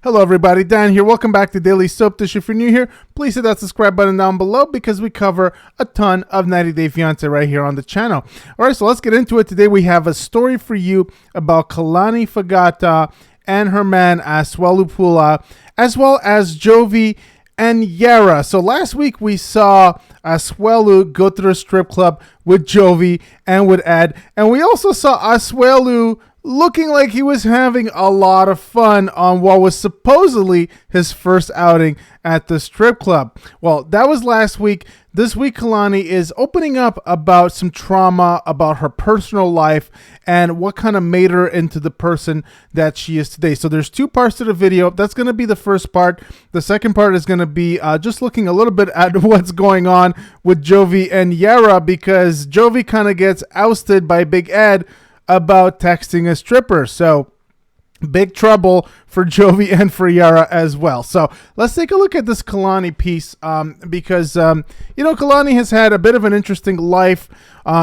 Hello everybody, Dan here. Welcome back to Daily Soap Dish. If you're new here, please hit that subscribe button down below because we cover a ton of 90 Day Fiancé right here on the channel. Alright, so let's get into it. Today we have a story for you about Kalani Fagata and her man Aswelu, as well as Jovi and Yara. So last week we saw Aswelu go to the strip club with Jovi and with Ed, and we also saw Aswelu looking like he was having a lot of fun on what was supposedly his first outing at the strip club. Well, that was last week. This week, Kalani is opening up about some trauma, about her personal life, and what kind of made her into the person that she is today. So there's two parts to the video. That's going to be the first part. The second part is going to be just looking a little bit at what's going on with Jovi and Yara, because Jovi kind of gets ousted by Big Ed about texting a stripper. So big trouble for Jovi and for Yara as well. So let's take a look at this Kalani piece because, Kalani has had a bit of an interesting life.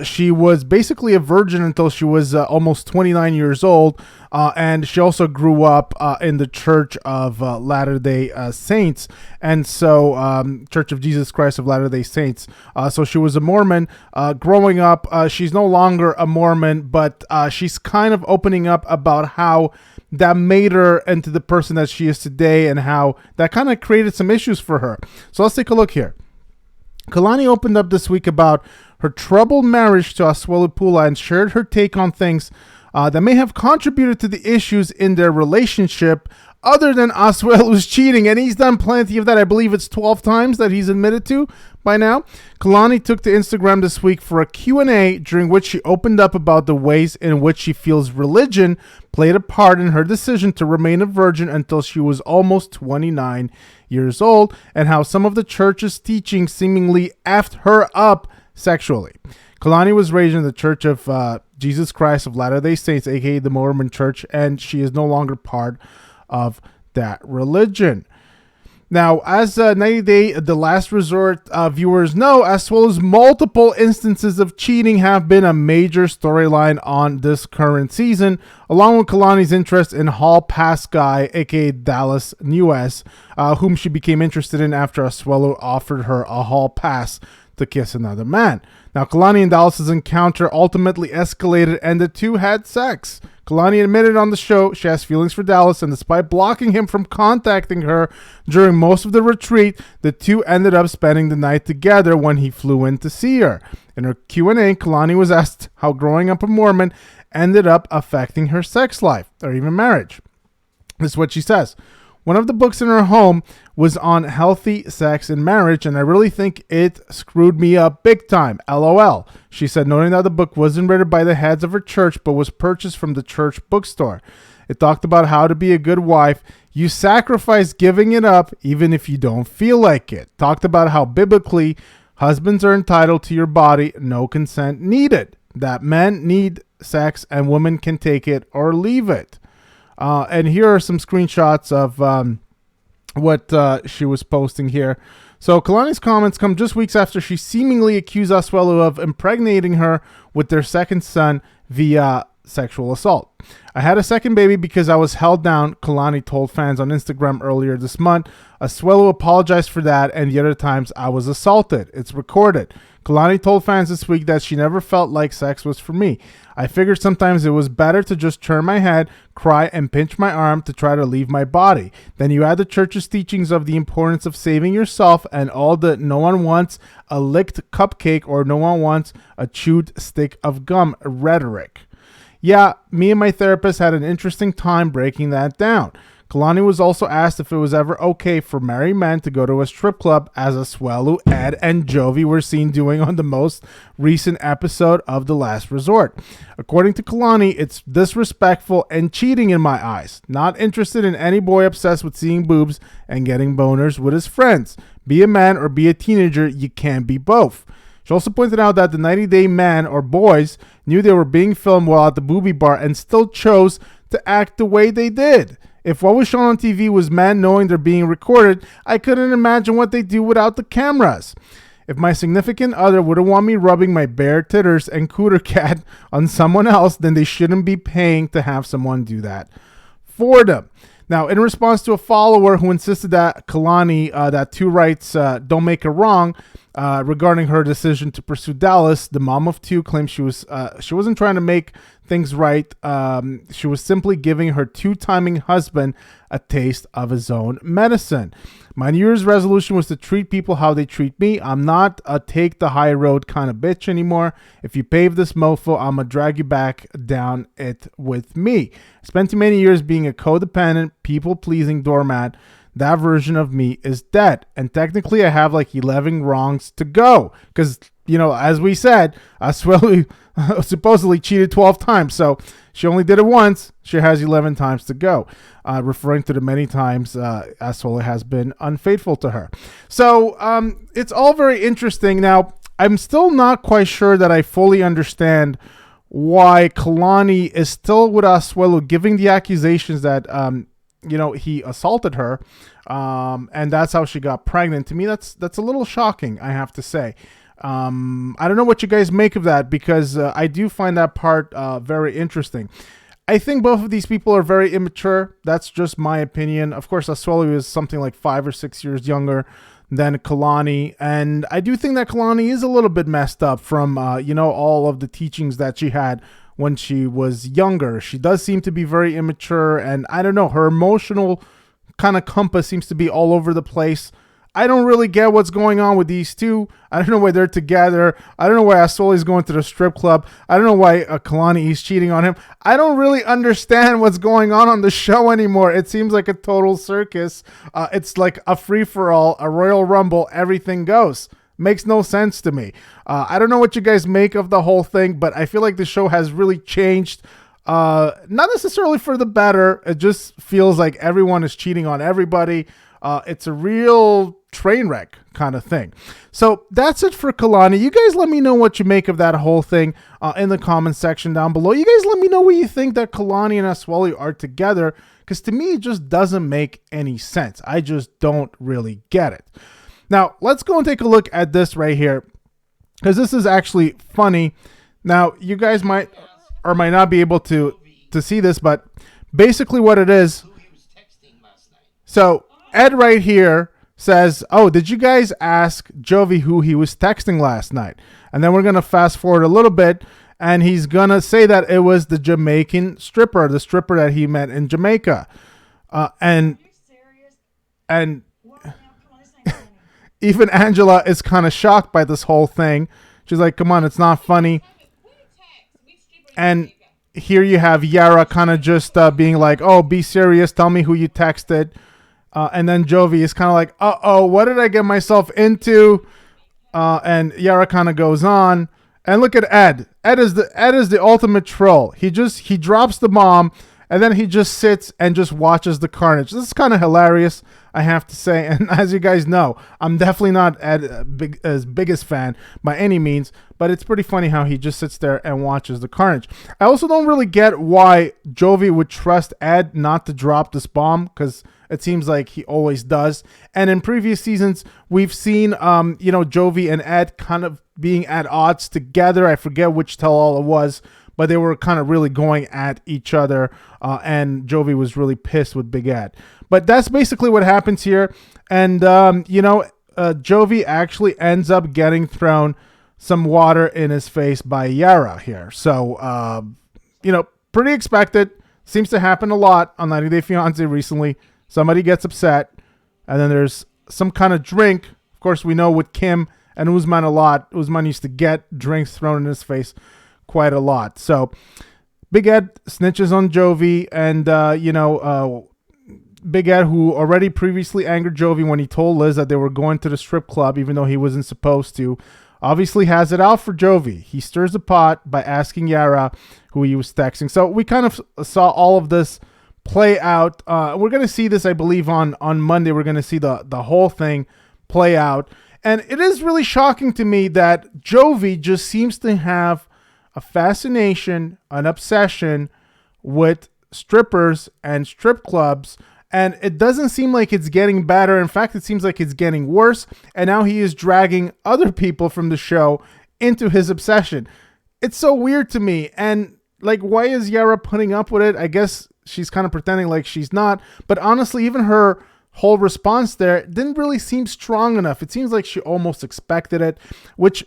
She was basically a virgin until she was almost 29 years old. And she also grew up in the Church of Latter-day Saints. And so Church of Jesus Christ of Latter-day Saints. So she was a Mormon growing up. She's no longer a Mormon, but she's kind of opening up about how that made her into the person that she is today and how that kind of created some issues for her. So let's take a look here. Kalani opened up this week about her troubled marriage to Aswelu and shared her take on things that may have contributed to the issues in their relationship, other than Aswelu's cheating, and he's done plenty of that. I believe it's 12 times that he's admitted to by now. Kalani took to Instagram this week for a Q&A, during which she opened up about the ways in which she feels religion played a part in her decision to remain a virgin until she was almost 29 years old, and how some of the church's teaching seemingly effed her up sexually. Kalani was raised in the Church of Jesus Christ of Latter-day Saints, aka the Mormon Church, and she is no longer part of that religion. Now, as 90 Day The Last Resort viewers know, as well as multiple instances of cheating have been a major storyline on this current season, along with Kalani's interest in Hall Pass Guy, aka Dallas Nuez, whom she became interested in after Aswelu offered her a Hall Pass to kiss another man. Now, Kalani and Dallas's encounter ultimately escalated and the two had sex. Kalani admitted on the show she has feelings for Dallas, and despite blocking him from contacting her during most of the retreat, the two ended up spending the night together when he flew in to see her. In her Q&A, Kalani was asked how growing up a Mormon ended up affecting her sex life or even marriage. This is what she says. One of the books in her home was on healthy sex and marriage, and I really think it screwed me up big time. LOL. She said, noting that the book wasn't written by the heads of her church, but was purchased from the church bookstore. It talked about how to be a good wife. You sacrifice giving it up even if you don't feel like it. Talked about how biblically husbands are entitled to your body, no consent needed. That men need sex and women can take it or leave it. And here are some screenshots of what she was posting here. So Kalani's comments come just weeks after she seemingly accused Aswelu of impregnating her with their second son via sexual assault. I had a second baby because I was held down, Kalani told fans on Instagram earlier this month. Aswelu apologized for that, and the other times I was assaulted. It's recorded. Kalani told fans this week that she never felt like sex was for me. I figured sometimes it was better to just turn my head, cry, and pinch my arm to try to leave my body. Then you add the church's teachings of the importance of saving yourself and all the no one wants a licked cupcake or no one wants a chewed stick of gum rhetoric. Yeah, me and my therapist had an interesting time breaking that down. Kalani was also asked if it was ever okay for married men to go to a strip club, as Aswelu, Ed, and Jovi were seen doing on the most recent episode of The Last Resort. According to Kalani, it's disrespectful and cheating in my eyes. Not interested in any boy obsessed with seeing boobs and getting boners with his friends. Be a man or be a teenager, you can't be both. She also pointed out that the 90 Day man or boys knew they were being filmed while at the booby bar and still chose to act the way they did. If what was shown on TV was men knowing they're being recorded, I couldn't imagine what they do without the cameras. If my significant other wouldn't want me rubbing my bare titters and cooter cat on someone else, then they shouldn't be paying to have someone do that for them. Now, in response to a follower who insisted that Kalani, that two rights don't make her wrong, regarding her decision to pursue Dallas, the mom of two claimed she wasn't trying to make things right. She was simply giving her two-timing husband a taste of his own medicine. My New Year's resolution was to treat people how they treat me. I'm not a take the high road kind of bitch anymore. If you pave this mofo, I'm going to drag you back down it with me. I spent too many years being a codependent, people-pleasing doormat. That version of me is dead. And technically, I have like 11 wrongs to go. Because, you know, as we said, Asuelu supposedly cheated 12 times. So she only did it once. She has 11 times to go. Referring to the many times Asuelu has been unfaithful to her. So it's all very interesting. Now, I'm still not quite sure that I fully understand why Kalani is still with Asuelu, giving the accusations that he assaulted her, and that's how she got pregnant. To me, that's a little shocking, I have to say. I don't know what you guys make of that, because I do find that part very interesting. I think both of these people are very immature. That's just my opinion. Of course, Asuelu is something like 5 or 6 years younger than Kalani, and I do think that Kalani is a little bit messed up from all of the teachings that she had when she was younger. She does seem to be very immature, and I don't know, her emotional kind of compass seems to be all over the place. I don't really get what's going on with these two. I don't know why they're together. I don't know why Asuelu is going to the strip club. I don't know why Kalani is cheating on him. I don't really understand what's going on the show anymore. It seems like a total circus. It's like a free-for-all, a Royal Rumble, everything goes. Makes no sense to me. I don't know what you guys make of the whole thing, but I feel like the show has really changed. Not necessarily for the better. It just feels like everyone is cheating on everybody. It's a real train wreck kind of thing. So that's it for Kalani. You guys let me know what you make of that whole thing in the comment section down below. You guys let me know what you think that Kalani and Asuelu are together, because to me it just doesn't make any sense. I just don't really get it. Now, let's go and take a look at this right here, because this is actually funny. Now, you guys might or might not be able to see this, but basically what it is. So Ed right here says, oh, did you guys ask Jovi who he was texting last night? And then we're going to fast forward a little bit, and he's going to say that it was the Jamaican stripper, the stripper that he met in Jamaica. And even Angela is kind of shocked by this whole thing. She's like, come on, it's not funny. And here you have Yara kind of just being like, oh, be serious. Tell me who you texted. And then Jovi is kind of like, uh-oh, what did I get myself into? And Yara kind of goes on. And look at Ed. Ed is the ultimate troll. He drops the bomb, and then he just sits and just watches the carnage. This is kind of hilarious, I have to say. And as you guys know, I'm definitely not Ed's biggest fan by any means, but it's pretty funny how he just sits there and watches the carnage. I also don't really get why Jovi would trust Ed not to drop this bomb, because it seems like he always does. And in previous seasons, we've seen, Jovi and Ed kind of being at odds together. I forget which tell-all it was, but they were kind of really going at each other, and Jovi was really pissed with Big Ed. But that's basically what happens here. And, Jovi actually ends up getting thrown some water in his face by Yara here. So, pretty expected. Seems to happen a lot on 90 Day Fiancé recently. Somebody gets upset, and then there's some kind of drink. Of course, we know with Kim and Usman a lot. Usman used to get drinks thrown in his face quite a lot. So Big Ed snitches on Jovi, and Big Ed, who already previously angered Jovi when he told Liz that they were going to the strip club even though he wasn't supposed to, obviously has it out for Jovi. He stirs the pot by asking Yara who he was texting. So we kind of saw all of this play out. We're going to see this, I believe, on Monday. We're going to see the whole thing play out. And it is really shocking to me that Jovi just seems to have a fascination, an obsession with strippers and strip clubs. And it doesn't seem like it's getting better. In fact, it seems like it's getting worse. And now he is dragging other people from the show into his obsession. It's so weird to me. And like, why is Yara putting up with it? I guess she's kind of pretending like she's not. But honestly, even her whole response there didn't really seem strong enough. It seems like she almost expected it, which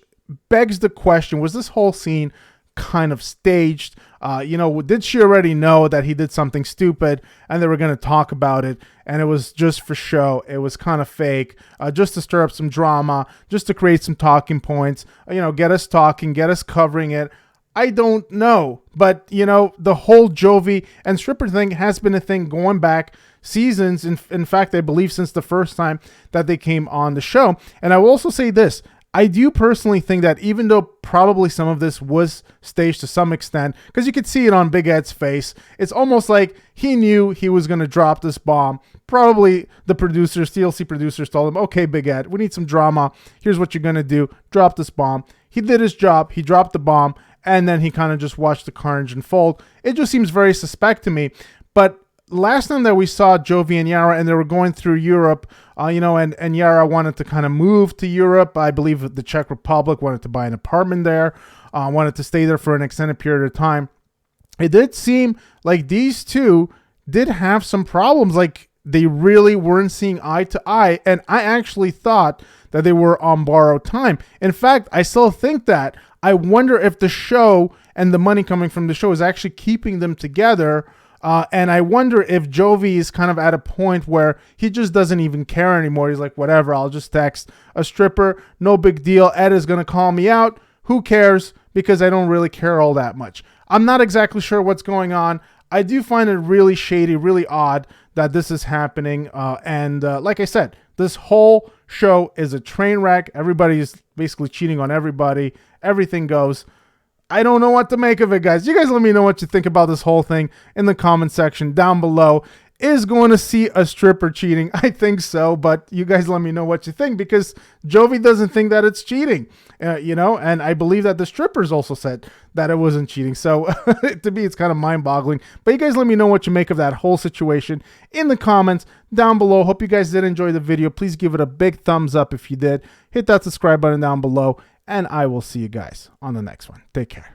begs the question, was this whole scene kind of staged? Did she already know that he did something stupid and they were going to talk about it, and it was just for show? It was kind of fake, just to stir up some drama, just to create some talking points, get us talking, get us covering it. I don't know. But, the whole Jovi and stripper thing has been a thing going back seasons. In fact, I believe since the first time that they came on the show. And I will also say this. I do personally think that even though probably some of this was staged to some extent, because you could see it on Big Ed's face, it's almost like he knew he was going to drop this bomb. Probably the producers, TLC producers, told him, okay, Big Ed, we need some drama. Here's what you're going to do. Drop this bomb. He did his job. He dropped the bomb, and then he kind of just watched the carnage unfold. It just seems very suspect to me. But last time that we saw Jovi and Yara and they were going through Europe, and Yara wanted to kind of move to Europe. I believe the Czech Republic, wanted to buy an apartment there, wanted to stay there for an extended period of time. It did seem like these two did have some problems. Like they really weren't seeing eye to eye. And I actually thought that they were on borrowed time. In fact, I still think that. I wonder if the show and the money coming from the show is actually keeping them together. And I wonder if Jovi is kind of at a point where he just doesn't even care anymore. He's like, whatever, I'll just text a stripper. No big deal. Ed is going to call me out. Who cares? Because I don't really care all that much. I'm not exactly sure what's going on. I do find it really shady, really odd that this is happening. Like I said, this whole show is a train wreck. Everybody's basically cheating on everybody. Everything goes. I don't know what to make of it, guys. You guys let me know what you think about this whole thing in the comment section down below. Is going to see a stripper cheating? I think so, but you guys let me know what you think, because Jovi doesn't think that it's cheating, and I believe that the strippers also said that it wasn't cheating. So to me, it's kind of mind-boggling. But you guys let me know what you make of that whole situation in the comments down below. Hope you guys did enjoy the video. Please give it a big thumbs up if you did. Hit that subscribe button down below. And I will see you guys on the next one. Take care.